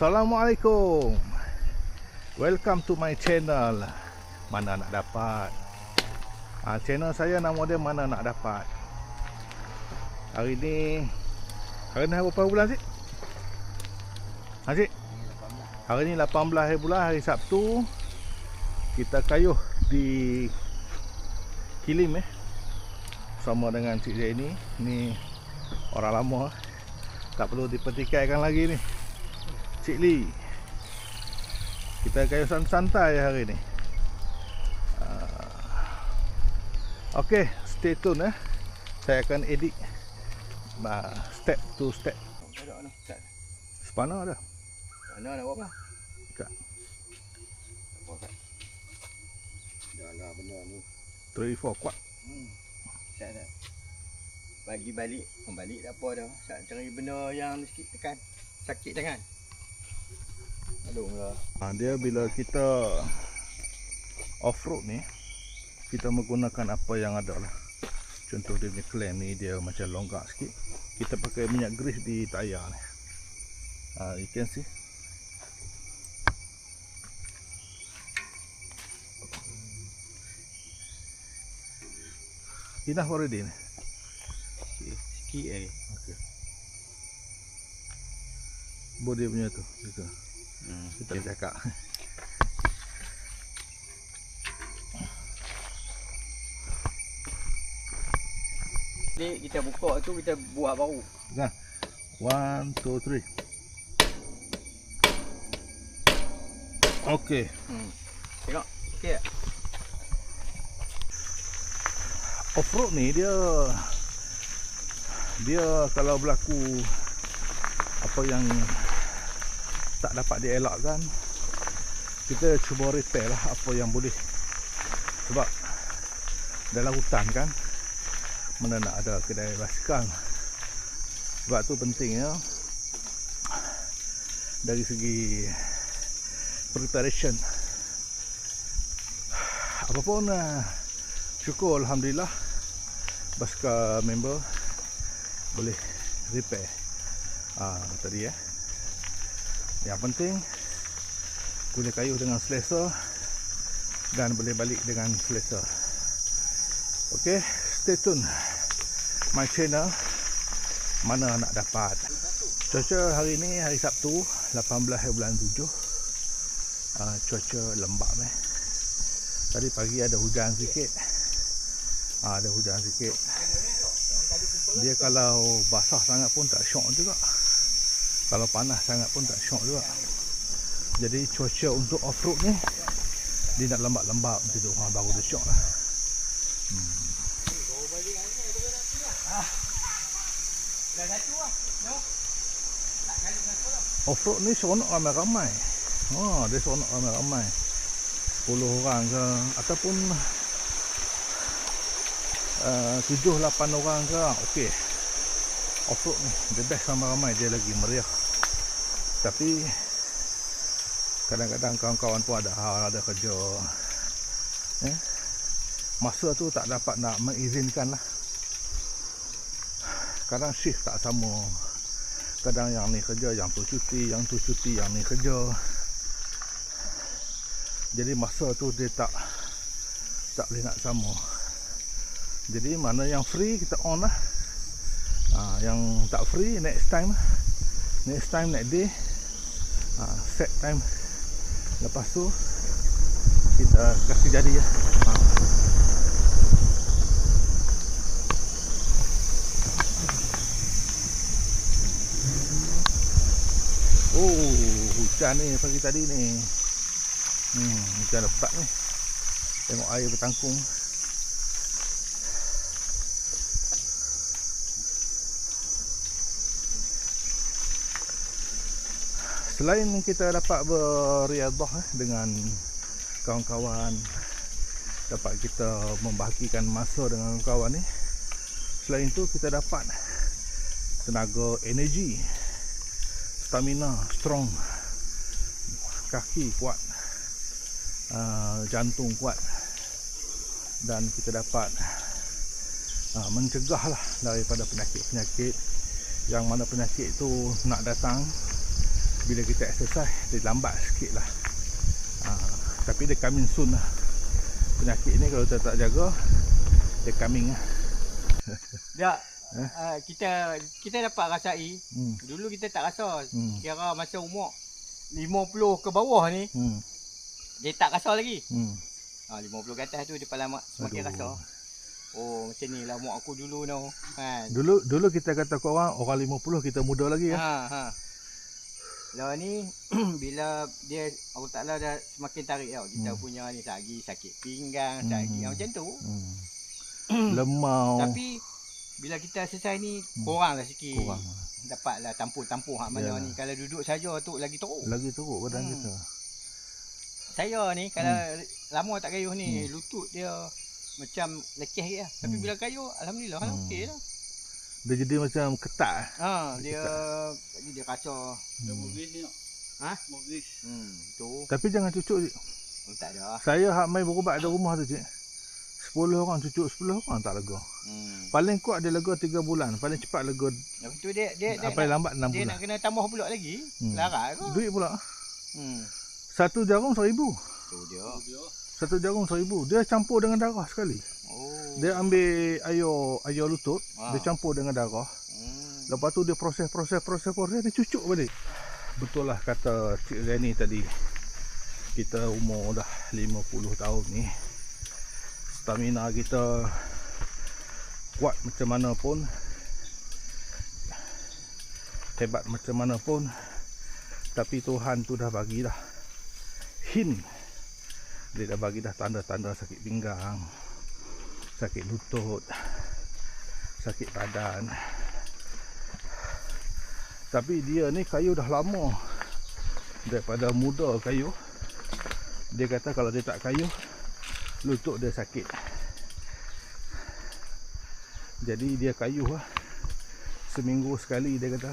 Assalamualaikum. Welcome to my channel. Mana nak dapat. Channel saya nama dia Mana Nak Dapat. Hari ni hari berapa bulan Cik? Cik? Hari ni 18 hari bulan, hari Sabtu. Kita kayuh di Kilim sama dengan Cik Zaini. Ni orang lama, tak perlu dipertikaikan lagi ni. Cik Lee. Kita kayuh santai hari ni. Okey, stay tune Saya akan edit step to step. Spana ada. Spana nak buat apa? Dekat. Apa kat? Dah benda ni. 3-4 kuat. Tak. Bagi balik, tak apa dah. Saya cari benda yang sikit tekan. Sakit tangan. Aduhlah. Dia bila kita off-road ni, kita menggunakan apa yang ada lah. Contoh dia punya klem ni, dia macam longgar sikit. Kita pakai minyak grease di tayar ni. You can see. Enough already ni. Sikit Okay. Bodi punya tu. Gitu. Kita cakap. Ni kita buka tu, kita buat baru. Nah. 1, 2, 3. Okey. Tengok. Okey. Off-road ni dia kalau berlaku apa yang tak dapat dielakkan, kita cuba repair lah apa yang boleh. Sebab dalam hutan kan, mana nak ada kedai basikal. Sebab tu pentingnya dari segi preparation. Apapun, syukur Alhamdulillah basikal member boleh repair tadi Yang penting boleh kayuh dengan selesa dan boleh balik dengan selesa. Okey, stay tune my channel Mana Nak Dapat. Cuaca hari ni hari Sabtu 18 bulan 7. Cuaca lembap Tadi pagi ada hujan sikit. Ada hujan sikit. Dia kalau basah sangat pun tak syok juga. Kalau panas sangat pun tak syok juga. Jadi cuaca untuk off-road ni, dia nak lembab-lembab macam tu, baru dia syok lah. Off-road ni seronok ramai-ramai. Dia seronok ramai-ramai. 10 orang ke, ataupun 7-8 orang ke, okey. Off-road ni the best, ramai-ramai dia lagi meriah. Tapi kadang-kadang kawan-kawan pun ada kerja, masa tu tak dapat nak mengizinkan lah. Kadang shift tak sama. Kadang yang ni kerja, yang tu cuti, yang tu cuti, yang ni kerja. Jadi masa tu dia tak boleh nak sama. Jadi mana yang free kita on lah. Yang tak free next time next day, set time. Lepas tu kita kasih jadi ya. Hujan ni pagi tadi ni. Hujan lebat ni. Tengok air bertangkung. Selain kita dapat beriadah dengan kawan-kawan, dapat kita membahagikan masa dengan kawan ni, selain itu kita dapat tenaga, energi, stamina, strong, kaki kuat, jantung kuat, dan kita dapat mencegah lah daripada penyakit-penyakit yang mana penyakit itu nak datang bila kita exercise dia lambat sikit lah. Tapi dia coming soon lah. Penyakit ni kalau kita tak jaga, dia coming lah. Tak. Kita dapat rasai. Dulu kita tak rasa. Kira masa umur 50 ke bawah ni, dia tak rasa lagi. 50 ke atas tu dia paling semakin rasa. Oh, macam ni lah mak aku dulu no. Kan. Dulu kita kata korang orang 50 kita muda lagi ya. Lah ni bila dia Allah Taala dah semakin tarik tau. Kita punya ni lagi sakit pinggang, sakit macam tu. Lemau. Tapi bila kita selesai ni kuranglah sikit. Dapatlah tampung-tampung hak mana ni. Kalau duduk saja tu lagi teruk. Lagi teruk badan kita. Saya ni kalau lama tak kayuh ni, lutut dia macam lekeh je. Tapi bila kayuh alhamdulillah okey lah. Dia jadi macam ketat. Dia rasa mogis ni. Mogis. Tu. Tapi jangan cucuk cik. Tak ada. Saya hak main berubat di rumah tu cik. 10 orang cucuk, 10 orang tak lega. Paling kuat dia lega 3 bulan, paling cepat lega. Lepas tu dia paling lambat 6 bulan. Dia nak kena tambah pula lagi. Larat ke? Duit pula. Satu jarum 1,000. Tu dia. Satu jarum 1,000. Dia campur dengan darah sekali. Dia ambil air lutut, dia campur dengan darah. Lepas tu dia proses dia cucuk balik. Betul lah kata Cik Rani tadi. Kita umur dah 50 tahun ni. Stamina kita kuat macam mana pun, hebat macam mana pun, tapi Tuhan tu dah bagi dah hint. Dia dah bagi dah tanda-tanda sakit pinggang, sakit lutut, sakit badan. Tapi dia ni kayu dah lama. Daripada muda kayu. Dia kata kalau dia tak kayu, lutut dia sakit. Jadi dia kayu lah. Seminggu sekali dia kata.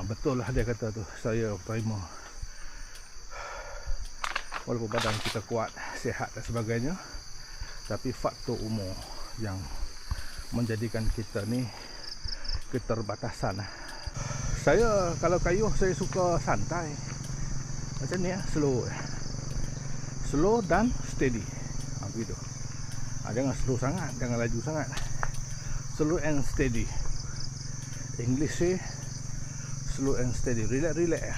Betul lah dia kata tu. Saya terima. Walaupun badan kita kuat, sihat dan sebagainya, tapi faktor umur yang menjadikan kita ni keterbatasan. Saya kalau kayuh saya suka santai. Macam ni slow dan steady. Begitu. Jangan slow sangat, jangan laju sangat. Slow and steady. English say slow and steady. Relax.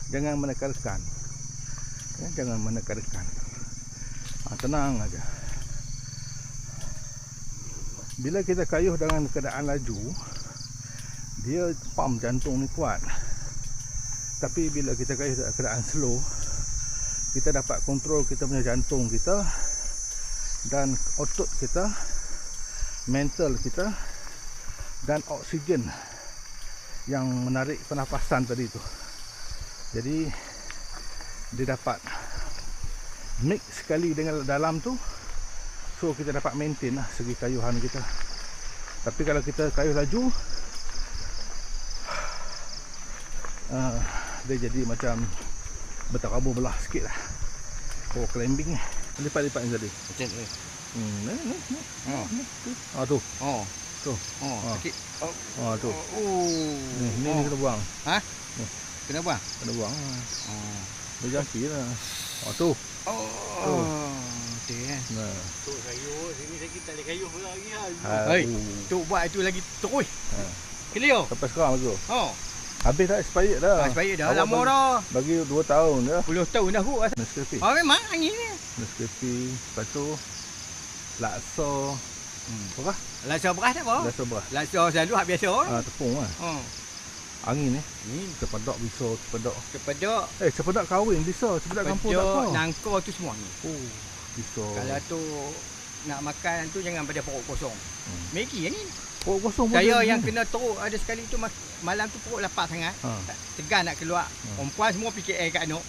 Jangan menekan. Jangan menekan. Tenang aja. Bila kita kayuh dengan keadaan laju, dia pump jantung ni kuat. Tapi bila kita kayuh dalam keadaan slow, kita dapat kontrol kita punya jantung kita dan otot kita, mental kita, dan oksigen yang menarik pernafasan tadi tu. Jadi dia dapat mix sekali dengan dalam tu, so kita dapat maintain lah segi kayuhan kita. Tapi kalau kita kayuh laju, dia jadi macam berterabur belah sikit lah. Climbing ni lipat-lipat ni tadi Macam ni. Tu. Tu. Sakit. Tu. Ni kena buang. Kena buang? Kena buang. Dia jaki lah. Tu. Okey kan. Tu kayuh, sini sakit tak ada kayuh pula lagi lah. Tu buat itu lagi terus. Clear. Sampai sekarang tu. Habis dah expired dah. Expired dah. Lama dah. Bagi 2 tahun dah. 10 tahun dah kot. Nescafe. Memang angin ni. Nescafe. Lepas tu laksa. Apa? Laksa beras tak apa? Laksa beras. Laksa selalu hak biasa. Tepung lah. Angin Ni cepedak bisa, cepedak. cepedak. Cepedak kahwin bisa, cepedak kampung tak apa. Nangka tu semua ni. Bisa. Kalau tu nak makan tu jangan pada perut kosong. Maggi ni. Perut kosong pun Saya yang kena teruk ada sekali tu malam tu perut lapar sangat. Tegan nak keluar. Perempuan semua fikir air kat anak.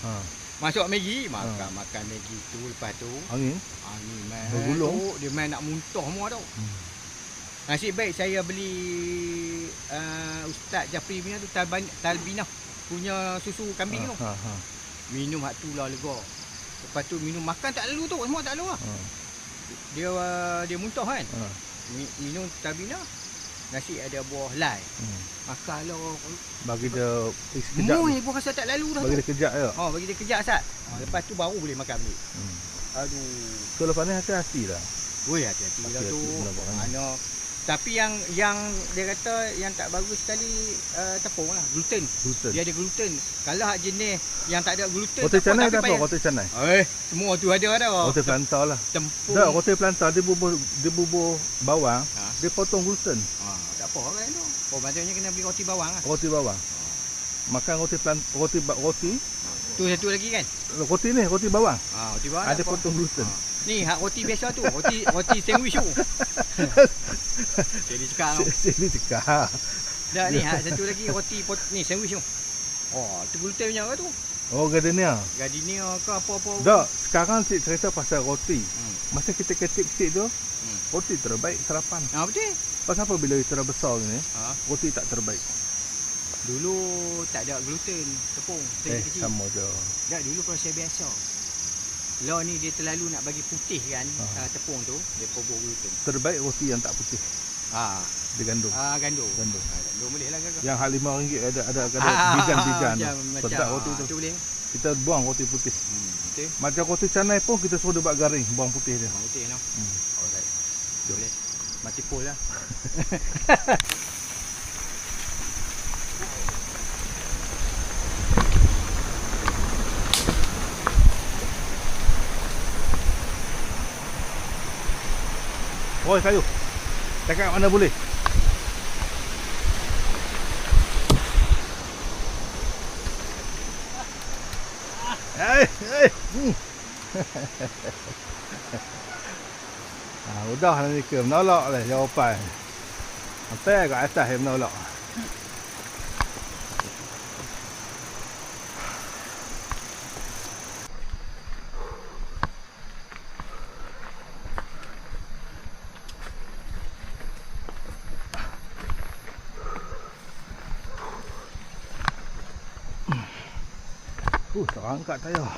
Masuk Maggi, makan Maggi tu, lepas tu angin main bergulung. Dia main nak muntah semua tau. Nasib baik saya beli Ustaz Jafri punya tu Talbinah punya susu kambing tu. Minum hak tu lah lega. Lepas tu minum makan tak lalu tu, semua tak lalu lah. Dia muntah kan. Minum Talbinah. nasi ada buah lai. Makan lah. Bagi dia sekejap. Muih pun rasa tak lalu dah. Bagi dia kejap je. Bagi dia kejap Sat. Lepas tu baru boleh makan balik. Aduh. So lepas ni hati-hati lah. Woi, hati-hati lah tu. Mana? Tapi yang dia kata yang tak bagus sekali tepung lah, gluten. Dia ada gluten. Kalau hak jenis yang tak ada gluten, roti canai ada apa? Roti canai. Semua tu ada dah. Roti plantar lah. Tepung. Dah, roti plantar dia bubur bawang, dia potong gluten. Tak apa kan tu. Maksudnya kena beli roti bawang lah. Roti bawang. Makan roti tu satu lagi kan? Roti bawang. Roti bawang. Ada potong gluten. Ni hak roti biasa tu, roti sandwich tu. Jadi cakap. Jadi cakap. Dah ni hak satu lagi roti ni sandwich tu. Tu gluten punya ke tu? Gardenia. Gardenia ke apa-apa. Dah, sekarang cik cerita pasal roti. Masa kita kecil-kecil tu, roti terbaik sarapan. Betul. Pasal apa bila kita dah besar ni, roti tak terbaik. Dulu tak ada gluten, tepung. Kecil. Sama je. Dah dulu proses biasa. Lah ni dia terlalu nak bagi putih kan, tepung tu, dia pobok gluten. Terbaik roti yang tak putih. Dia gandum. Gandum. Gandum boleh lah kakak. Yang hal RM5 ada bijan-bijan. Sedap roti tu. Tu boleh. Kita buang roti putih. Betul. Macam roti canai pun kita suruh dia buat garing, buang putih dia. Buang putih no. Alright. Boleh. Mati pol lah. Oh, kayu. Cakap mana boleh. Udah lah ni ke menolak lah jawapan. Sampai kat atas dia menolak. Terangkat tayar.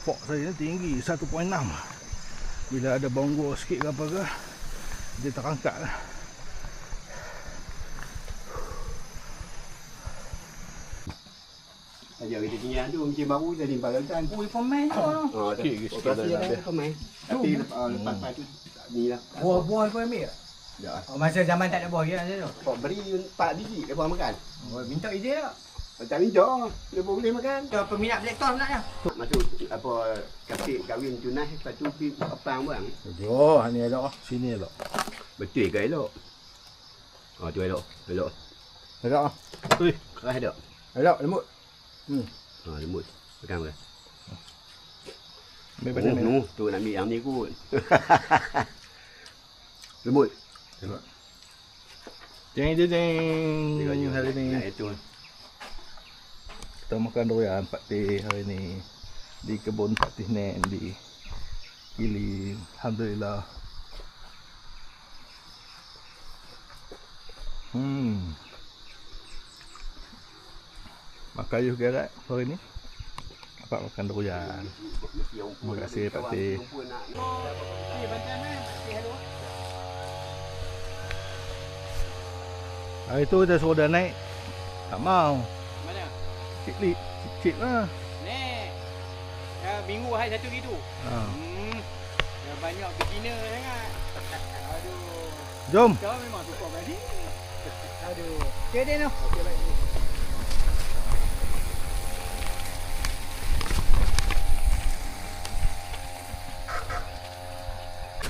Fork saya ni tinggi 1.6. Bila ada bonggol sikit ke apa ke, dia terangkat lah. Ajar kita tinggal tu mesin baru jadi barantan. Pemain tu. Sikit Operasi pemain. Tapi lepas tu ni lah. Buah kau ambil tak? Ya. Masa zaman tak ada buah dia tu. Kau beri 4 biji depa makan. Minta izin tak? Tak minta, depa boleh makan. Peminat black top nak. Masuk apa kapit kahwin tunai lepas tu pergi apang bang. Oh, ni elok ah. Sini elok. Betul ke elok? Tu elok. Elok ah. Ui, keras dak. Elok lembut. Lembut. Makan ke? Ambil badan ni. Tu nak ambil yang ni kot. Lembut. Elok. Jeng. Hari ni. Itu. Kita makan durian Patih hari ni di kebun Patih Nen di Gili. Alhamdulillah. Makan you gerak hari ni. Dapat makan durian. Terima kasih Patih. Hari tu kita suruh dia naik, tak mau. Mana? Cik lah. Nek. Minggu hari satu gitu. Dah banyak beginner sangat. Aduh. Jom. Kau memang suka balik. Aduh. Okey deh noh. Okey baik.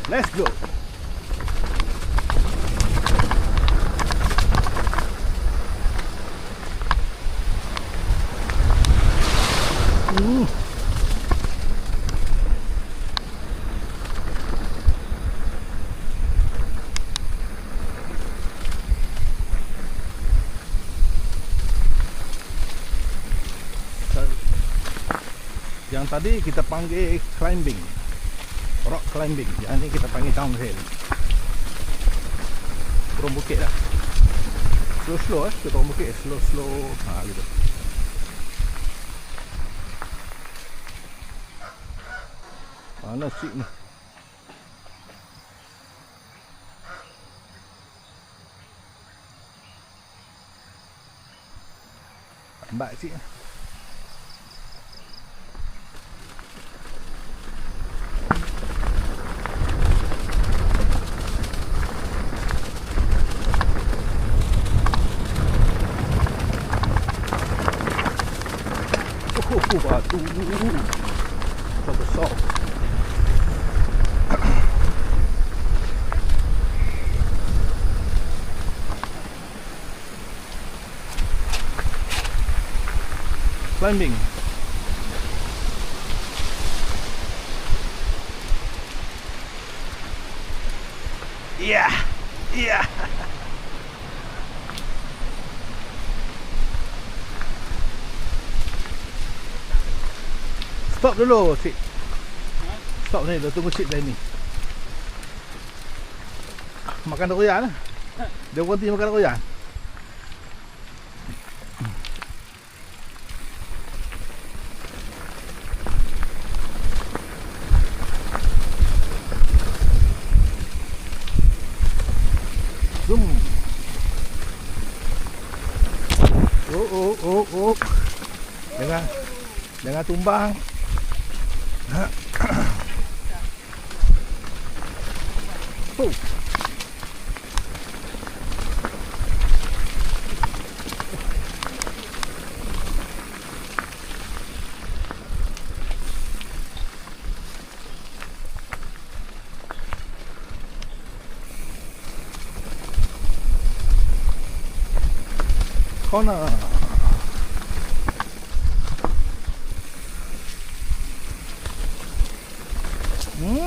Let's go. Yang tadi kita panggil climbing, rock climbing. Yang ni kita panggil downhill. Turun bukit lah. Slow kita turun bukit slow. Gitu. Mana cik ni? Lambat sikit. Batu besar. Climbing. Yeah. Yeah. Stop dulu, Cik. Stop ni, dah tunggu Cik lain ni. Makan doyan lah. Dia berhenti makan doyan. Zoom. Oh. Jangan tumbang. Oh. Corner.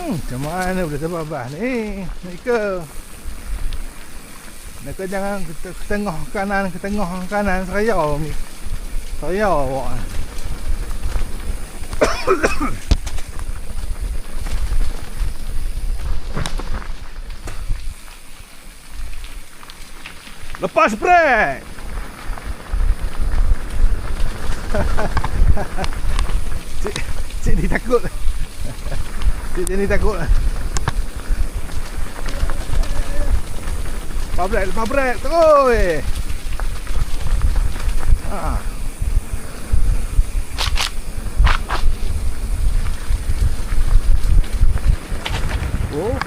Macam mana boleh terbabas ni? Mereka jangan ke tengah kanan serayau ni. Serayau awak. Lepas brek. Cik ni takut. Cik ni takut. Lepas brek terus. Ha. Oh.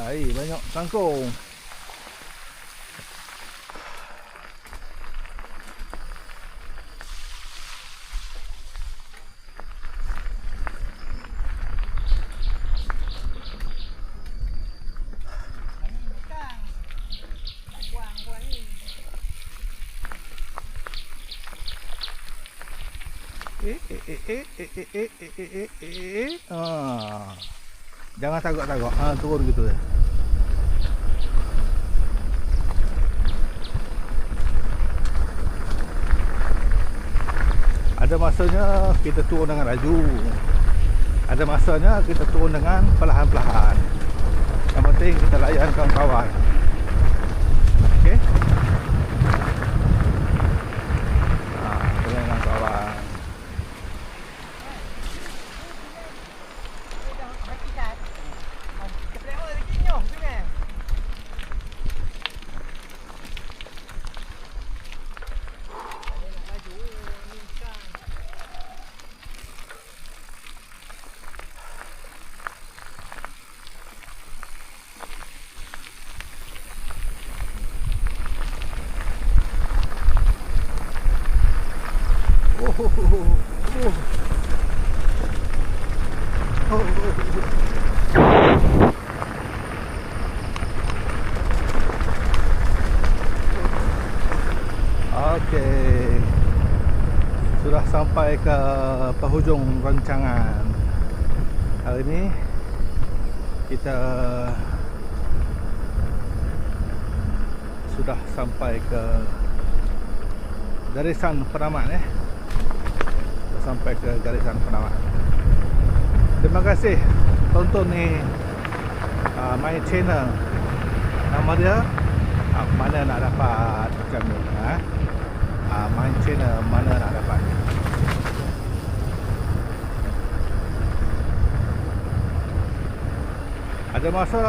Air banyak kangkung. Jangan tagak-tagak. Turun gitu ya. Ada masanya kita turun dengan laju. Ada masanya kita turun dengan perlahan-perlahan. Yang penting kita layan kawan-kawan. Okey. Layan kawan. Okey. Sudah sampai ke penghujung rancangan. Hari ini kita sudah sampai ke garisan penamat Sampai ke garisan penamat. Terima kasih tonton ni my channel. Nama dia mana nak dapat macam ni my channel mana nak dapat. Ada masa,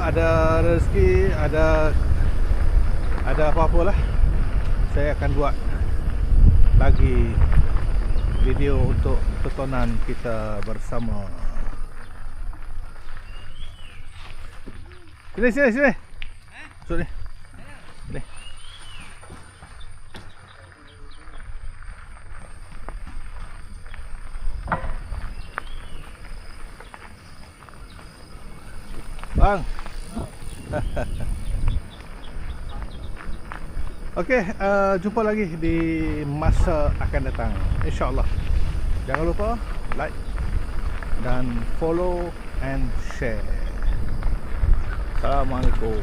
ada rezeki, ada apa-apalah, saya akan buat lagi video untuk tontonan kita bersama. Sini. Sini. Sini. Bang. Okey, jumpa lagi di masa akan datang, InsyaAllah. Jangan lupa like dan follow and share. Assalamualaikum.